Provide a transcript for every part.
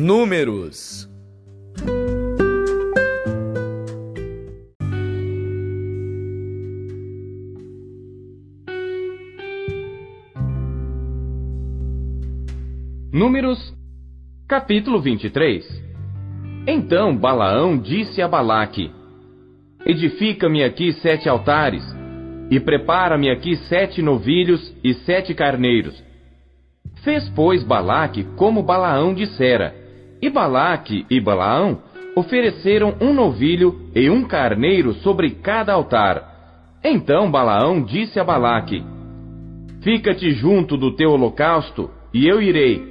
Números. Números, capítulo 23. Então Balaão disse a Balaque: Edifica-me aqui 7 altares, e prepara-me aqui 7 novilhos e 7 carneiros. Fez, pois, Balaque como Balaão dissera, e Balaque e Balaão ofereceram um novilho e um carneiro sobre cada altar. Então Balaão disse a Balaque: Fica-te junto do teu holocausto, e eu irei.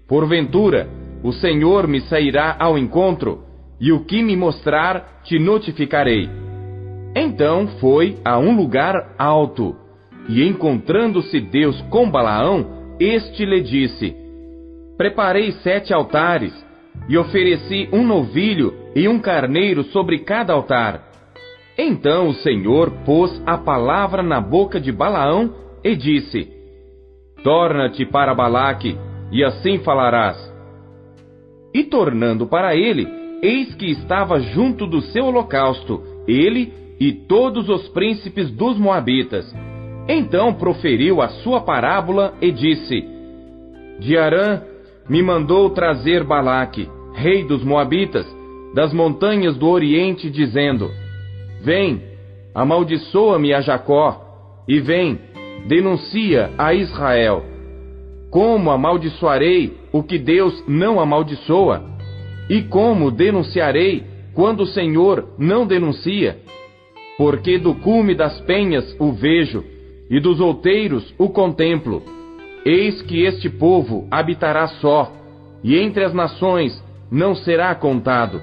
Porventura, o Senhor me sairá ao encontro, e o que me mostrar, te notificarei. Então foi a um lugar alto, e encontrando-se Deus com Balaão, este lhe disse: Preparei 7 altares, e ofereci um novilho e um carneiro sobre cada altar. Então o Senhor pôs a palavra na boca de Balaão e disse: Torna-te para Balaque, e assim falarás. E tornando para ele, eis que estava junto do seu holocausto, ele e todos os príncipes dos Moabitas. Então proferiu a sua parábola e disse: De Arã me mandou trazer Balaque, rei dos Moabitas, das montanhas do Oriente, dizendo: Vem, amaldiçoa-me a Jacó, e vem, denuncia a Israel. Como amaldiçoarei o que Deus não amaldiçoa? E como denunciarei quando o Senhor não denuncia? Porque do cume das penhas o vejo, e dos outeiros o contemplo. Eis que este povo habitará só, e entre as nações não será contado.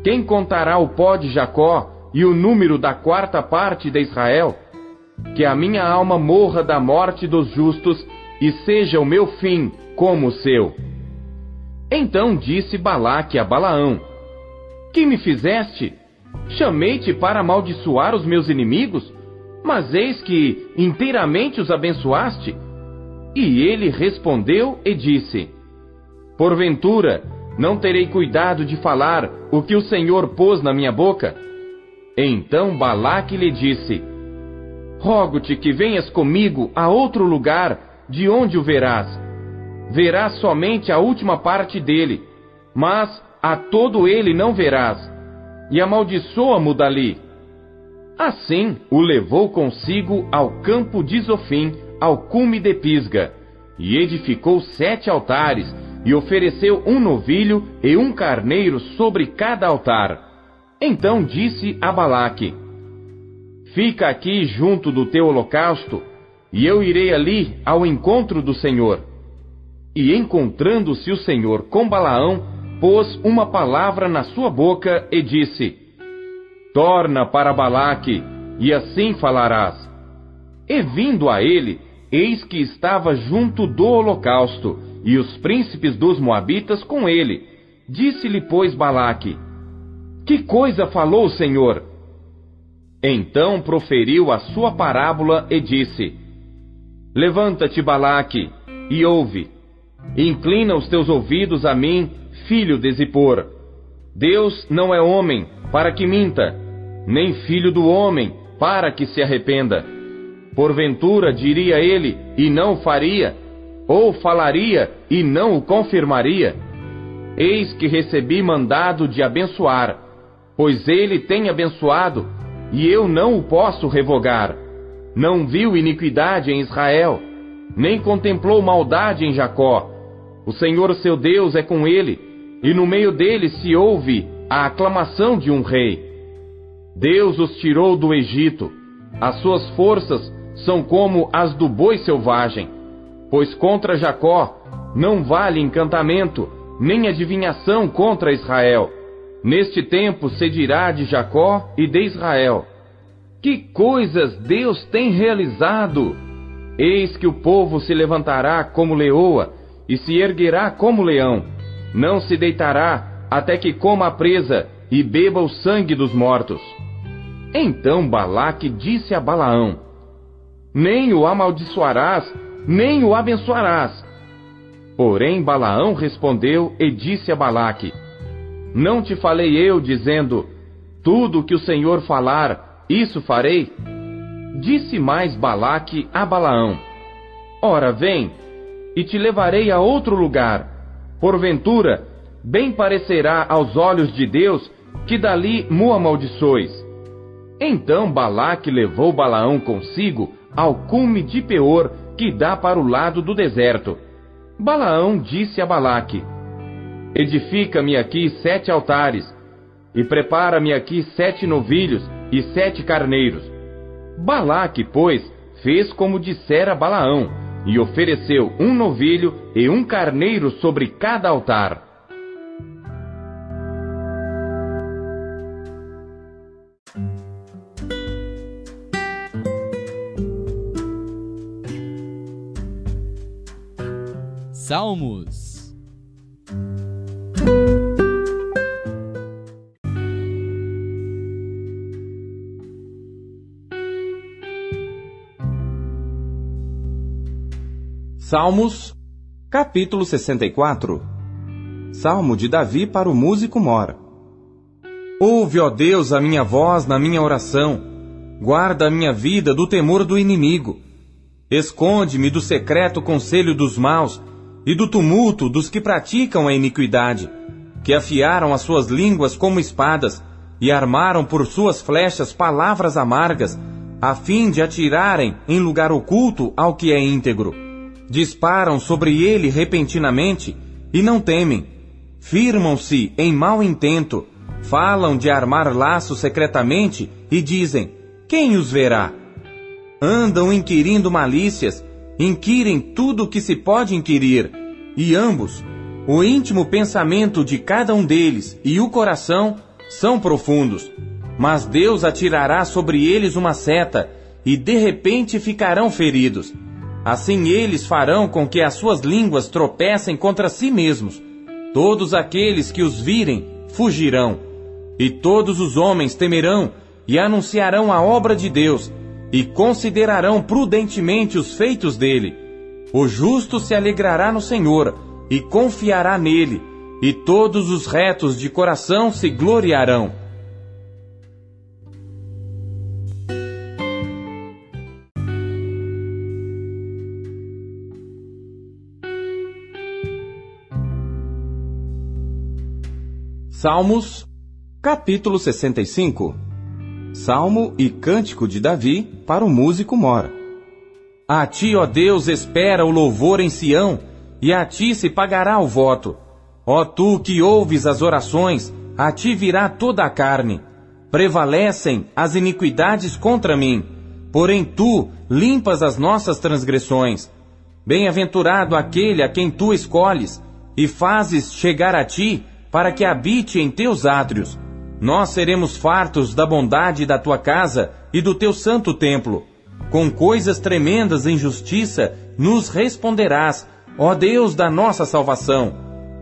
Quem contará o pó de Jacó e o número da 4ª parte de Israel? Que a minha alma morra da morte dos justos, e seja o meu fim como o seu. Então disse Balaque a Balaão: Que me fizeste? Chamei-te para amaldiçoar os meus inimigos, mas eis que inteiramente os abençoaste. E ele respondeu e disse: Porventura, não terei cuidado de falar o que o Senhor pôs na minha boca? Então Balaque lhe disse: Rogo-te que venhas comigo a outro lugar, de onde o verás. Verás somente a última parte dele, mas a todo ele não verás, e amaldiçoa-mo dali. Assim o levou consigo ao campo de Zofim, ao cume de Pisga, e edificou 7 altares, e ofereceu um novilho e um carneiro sobre cada altar. Então disse a Balaque: Fica aqui junto do teu holocausto, e eu irei ali ao encontro do Senhor. E encontrando-se o Senhor com Balaão, pôs uma palavra na sua boca e disse: Torna para Balaque, e assim falarás. E vindo a ele, eis que estava junto do holocausto, e os príncipes dos Moabitas com ele. Disse-lhe, pois, Balaque: Que coisa falou o Senhor? Então proferiu a sua parábola e disse: Levanta-te, Balaque, e ouve. Inclina os teus ouvidos a mim, filho de Zippor. Deus não é homem, para que minta, nem filho do homem, para que se arrependa. Porventura diria ele, e não o faria? Ou falaria, e não o confirmaria? Eis que recebi mandado de abençoar, pois ele tem abençoado, e eu não o posso revogar. Não viu iniquidade em Israel, nem contemplou maldade em Jacó. O Senhor seu Deus é com ele, e no meio dele se ouve a aclamação de um rei. Deus os tirou do Egito, as suas forças são como as do boi selvagem. Pois contra Jacó não vale encantamento, nem adivinhação contra Israel. Neste tempo se dirá de Jacó e de Israel: Que coisas Deus tem realizado! Eis que o povo se levantará como leoa, e se erguerá como leão. Não se deitará até que coma a presa e beba o sangue dos mortos. Então Balaque disse a Balaão: Nem o amaldiçoarás, nem o abençoarás. Porém Balaão respondeu e disse a Balaque: Não te falei eu, dizendo: Tudo o que o Senhor falar, isso farei? Disse mais Balaque a Balaão: Ora, vem, e te levarei a outro lugar. Porventura, bem parecerá aos olhos de Deus que dali mo amaldiçoes. Então Balaque levou Balaão consigo ao cume de Peor, que dá para o lado do deserto. Balaão disse a Balaque: Edifica-me aqui 7 altares, e prepara-me aqui 7 novilhos e 7 carneiros. Balaque, pois, fez como dissera Balaão, e ofereceu um novilho e um carneiro sobre cada altar. Salmos. Salmos, capítulo 64. Salmo de Davi para o músico mor. Ouve, ó Deus, a minha voz na minha oração. Guarda a minha vida do temor do inimigo. Esconde-me do secreto conselho dos maus e do tumulto dos que praticam a iniquidade, que afiaram as suas línguas como espadas e armaram por suas flechas palavras amargas, a fim de atirarem em lugar oculto ao que é íntegro. Disparam sobre ele repentinamente e não temem. Firmam-se em mau intento, falam de armar laços secretamente e dizem: quem os verá? Andam inquirindo malícias, inquirem tudo o que se pode inquirir, e ambos, o íntimo pensamento de cada um deles e o coração, são profundos. Mas Deus atirará sobre eles uma seta, e de repente ficarão feridos. Assim eles farão com que as suas línguas tropecem contra si mesmos. Todos aqueles que os virem fugirão, e todos os homens temerão e anunciarão a obra de Deus, e considerarão prudentemente os feitos dele. O justo se alegrará no Senhor, e confiará nele, e todos os retos de coração se gloriarão. Salmos, capítulo 65. Salmo e cântico de Davi para o músico mor. A ti, ó Deus, espera o louvor em Sião, e a ti se pagará o voto. Ó tu que ouves as orações, a ti virá toda a carne. Prevalecem as iniquidades contra mim, porém tu limpas as nossas transgressões. Bem-aventurado aquele a quem tu escolhes, e fazes chegar a ti, para que habite em teus átrios. Nós seremos fartos da bondade da tua casa e do teu santo templo. Com coisas tremendas em justiça nos responderás, ó Deus da nossa salvação.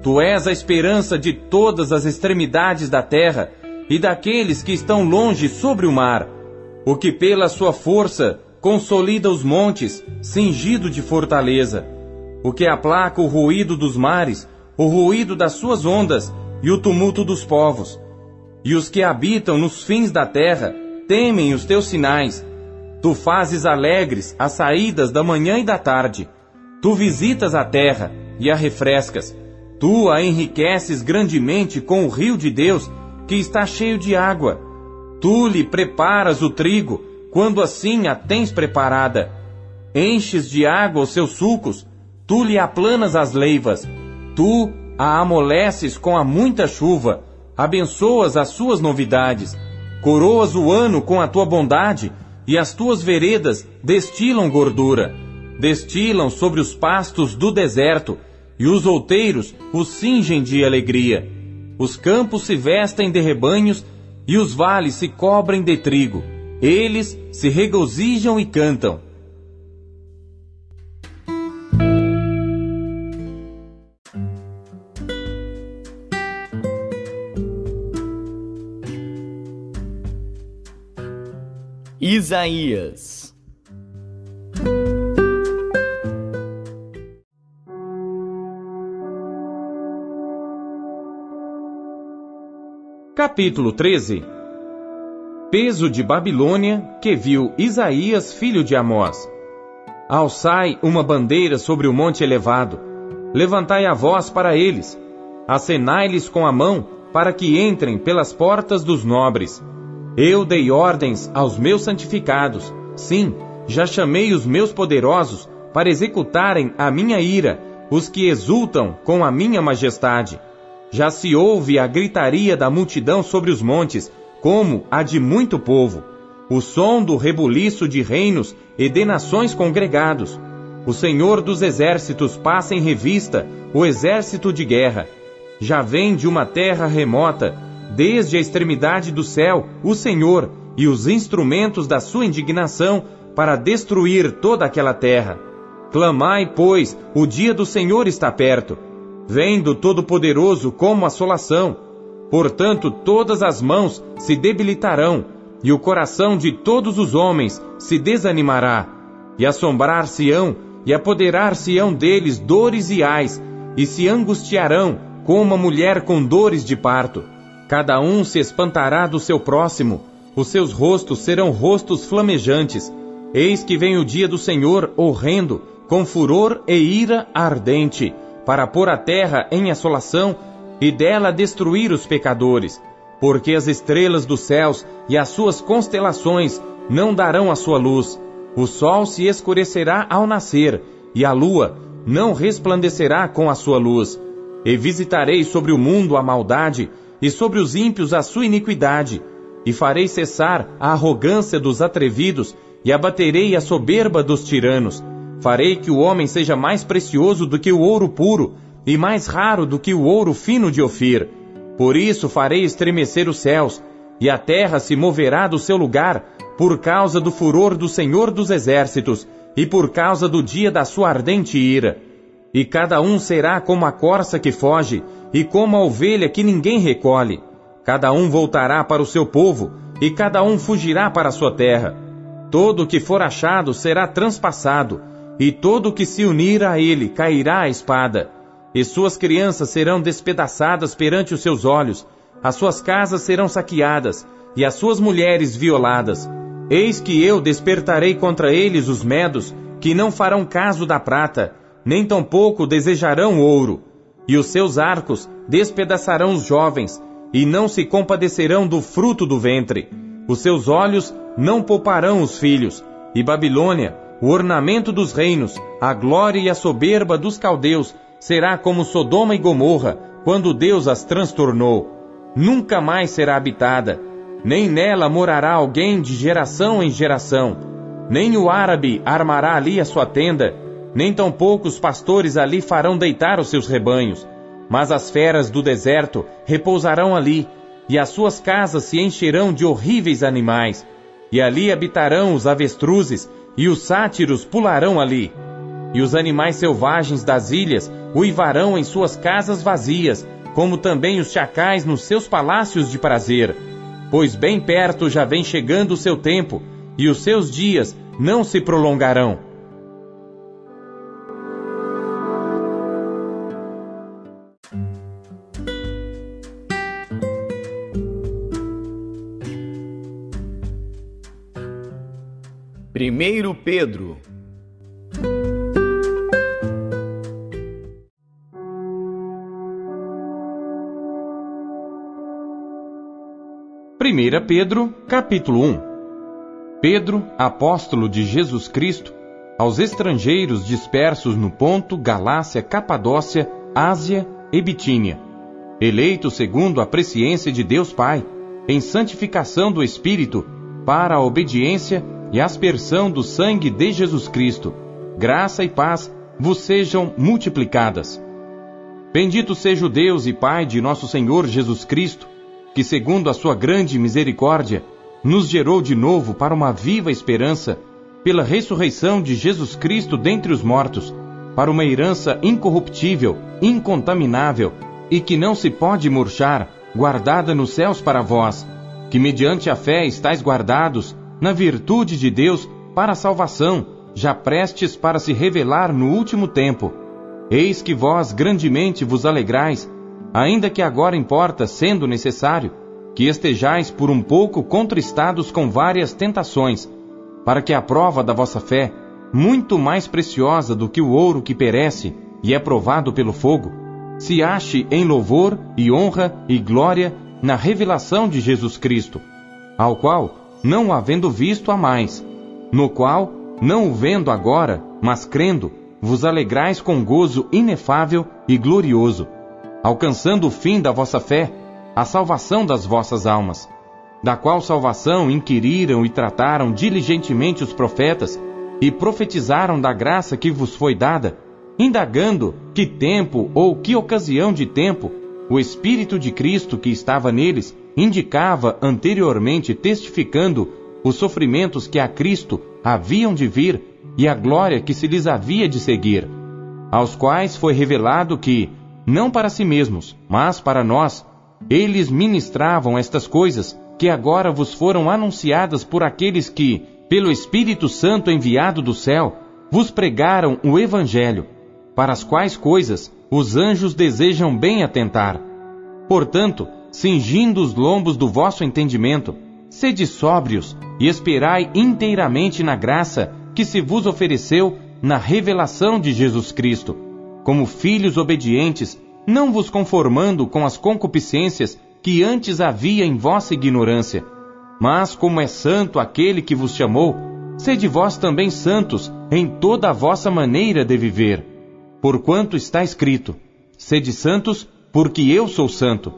Tu és a esperança de todas as extremidades da terra e daqueles que estão longe sobre o mar. O que pela sua força consolida os montes, cingido de fortaleza. O que aplaca o ruído dos mares, o ruído das suas ondas e o tumulto dos povos. E os que habitam nos fins da terra temem os teus sinais. Tu fazes alegres as saídas da manhã e da tarde. Tu visitas a terra e a refrescas. Tu a enriqueces grandemente com o rio de Deus, que está cheio de água. Tu lhe preparas o trigo, quando assim a tens preparada. Enches de água os seus sulcos, tu lhe aplanas as leivas. Tu a amoleces com a muita chuva, abençoas as suas novidades, coroas o ano com a tua bondade, e as tuas veredas destilam gordura, destilam sobre os pastos do deserto, e os outeiros os cingem de alegria. Os campos se vestem de rebanhos, e os vales se cobrem de trigo. Eles se regozijam e cantam. Capítulo 13. Peso de Babilônia que viu Isaías, filho de Amós. Alçai uma bandeira sobre o monte elevado, levantai a voz para eles, acenai-lhes com a mão, para que entrem pelas portas dos nobres. Eu dei ordens aos meus santificados, sim, já chamei os meus poderosos para executarem a minha ira, os que exultam com a minha majestade. Já se ouve a gritaria da multidão sobre os montes, como a de muito povo, o som do rebuliço de reinos e de nações congregados. O Senhor dos exércitos passa em revista o exército de guerra. Já vem de uma terra remota, desde a extremidade do céu, o Senhor e os instrumentos da sua indignação para destruir toda aquela terra. Clamai, pois, o dia do Senhor está perto. Vem do Todo-Poderoso como assolação. Portanto, todas as mãos se debilitarão, e o coração de todos os homens se desanimará, e assombrar-se-ão, e apoderar-se-ão deles dores e ais, e se angustiarão como uma mulher com dores de parto. Cada um se espantará do seu próximo, os seus rostos serão rostos flamejantes. Eis que vem o dia do Senhor horrendo, com furor e ira ardente, para pôr a terra em assolação, e dela destruir os pecadores, porque as estrelas dos céus e as suas constelações não darão a sua luz. O sol se escurecerá ao nascer, e a lua não resplandecerá com a sua luz. E visitarei sobre o mundo a maldade, e sobre os ímpios a sua iniquidade, e farei cessar a arrogância dos atrevidos, e abaterei a soberba dos tiranos. Farei que o homem seja mais precioso do que o ouro puro, e mais raro do que o ouro fino de Ofir. Por isso farei estremecer os céus, e a terra se moverá do seu lugar, por causa do furor do Senhor dos exércitos, e por causa do dia da sua ardente ira. E cada um será como a corça que foge, e como a ovelha que ninguém recolhe. Cada um voltará para o seu povo, e cada um fugirá para a sua terra. Todo o que for achado será transpassado, e todo o que se unir a ele cairá à espada. E suas crianças serão despedaçadas perante os seus olhos, as suas casas serão saqueadas, e as suas mulheres violadas. Eis que eu despertarei contra eles os medos, que não farão caso da prata, nem tampouco desejarão ouro. E os seus arcos despedaçarão os jovens, e não se compadecerão do fruto do ventre. Os seus olhos não pouparão os filhos, e Babilônia, o ornamento dos reinos, a glória e a soberba dos caldeus, será como Sodoma e Gomorra, quando Deus as transtornou. Nunca mais será habitada, nem nela morará alguém de geração em geração. Nem o árabe armará ali a sua tenda, nem tampouco os pastores ali farão deitar os seus rebanhos. Mas as feras do deserto repousarão ali, e as suas casas se encherão de horríveis animais. E ali habitarão os avestruzes, e os sátiros pularão ali. E os animais selvagens das ilhas uivarão em suas casas vazias, como também os chacais nos seus palácios de prazer. Pois bem perto já vem chegando o seu tempo, e os seus dias não se prolongarão. Primeiro Pedro. Primeira Pedro, capítulo 1. Pedro, apóstolo de Jesus Cristo, aos estrangeiros dispersos no Ponto, Galácia, Capadócia, Ásia e Bitínia, eleitos segundo a presciência de Deus Pai, em santificação do Espírito, para a obediência e aspersão do sangue de Jesus Cristo, graça e paz vos sejam multiplicadas. Bendito seja o Deus e Pai de nosso Senhor Jesus Cristo, que segundo a sua grande misericórdia, nos gerou de novo para uma viva esperança, pela ressurreição de Jesus Cristo dentre os mortos, para uma herança incorruptível, incontaminável, e que não se pode murchar, guardada nos céus para vós, que mediante a fé estáis guardados, na virtude de Deus, para a salvação, já prestes para se revelar no último tempo. Eis que vós grandemente vos alegrais, ainda que agora importa, sendo necessário, que estejais por um pouco contristados com várias tentações, para que a prova da vossa fé, muito mais preciosa do que o ouro que perece e é provado pelo fogo, se ache em louvor e honra e glória na revelação de Jesus Cristo, ao qual, não o havendo visto, amais, no qual, não o vendo agora, mas crendo, vos alegrais com gozo inefável e glorioso, alcançando o fim da vossa fé, a salvação das vossas almas, da qual salvação inquiriram e trataram diligentemente os profetas, e profetizaram da graça que vos foi dada, indagando que tempo ou que ocasião de tempo o Espírito de Cristo que estava neles indicava anteriormente, testificando os sofrimentos que a Cristo haviam de vir e a glória que se lhes havia de seguir, aos quais foi revelado que, não para si mesmos, mas para nós, eles ministravam estas coisas que agora vos foram anunciadas por aqueles que, pelo Espírito Santo enviado do céu, vos pregaram o Evangelho, para as quais coisas os anjos desejam bem atentar. Portanto, cingindo os lombos do vosso entendimento, sede sóbrios e esperai inteiramente na graça que se vos ofereceu na revelação de Jesus Cristo, como filhos obedientes, não vos conformando com as concupiscências que antes havia em vossa ignorância, mas como é santo aquele que vos chamou, sede vós também santos em toda a vossa maneira de viver. Porquanto está escrito, sede santos, porque eu sou santo.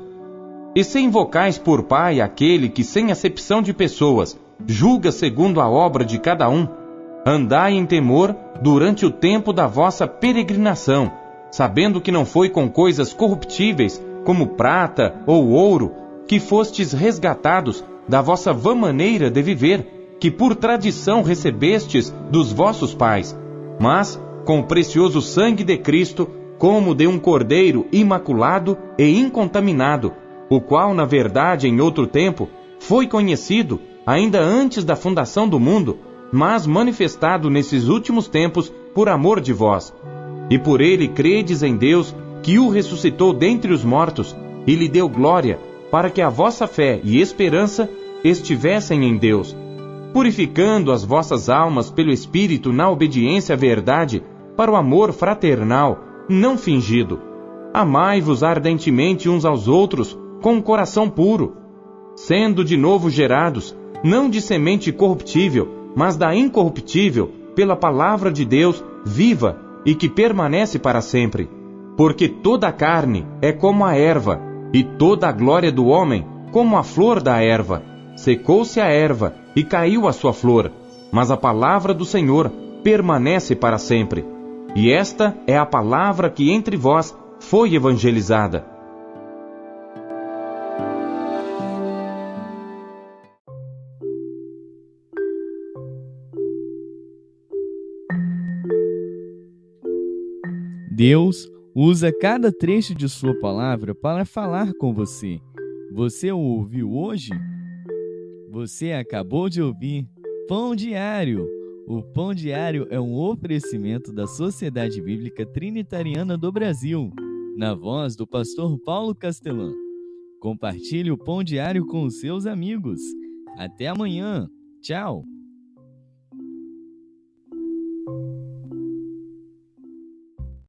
E se invocais por Pai aquele que, sem acepção de pessoas, julga segundo a obra de cada um, andai em temor durante o tempo da vossa peregrinação, sabendo que não foi com coisas corruptíveis, como prata ou ouro, que fostes resgatados da vossa vã maneira de viver, que por tradição recebestes dos vossos pais, mas com o precioso sangue de Cristo, como de um cordeiro imaculado e incontaminado, o qual, na verdade, em outro tempo, foi conhecido, ainda antes da fundação do mundo, mas manifestado nesses últimos tempos por amor de vós. E por ele credes em Deus, que o ressuscitou dentre os mortos, e lhe deu glória, para que a vossa fé e esperança estivessem em Deus, purificando as vossas almas pelo Espírito na obediência à verdade, para o amor fraternal, não fingido. Amai-vos ardentemente uns aos outros, com um coração puro, sendo de novo gerados, não de semente corruptível, mas da incorruptível, pela palavra de Deus viva e que permanece para sempre. Porque toda a carne é como a erva, e toda a glória do homem como a flor da erva. Secou-se a erva e caiu a sua flor, mas a palavra do Senhor permanece para sempre. E esta é a palavra que entre vós foi evangelizada. Deus usa cada trecho de sua palavra para falar com você. Você o ouviu hoje? Você acabou de ouvir Pão Diário. O Pão Diário é um oferecimento da Sociedade Bíblica Trinitariana do Brasil, na voz do pastor Paulo Castelã. Compartilhe o Pão Diário com os seus amigos. Até amanhã. Tchau.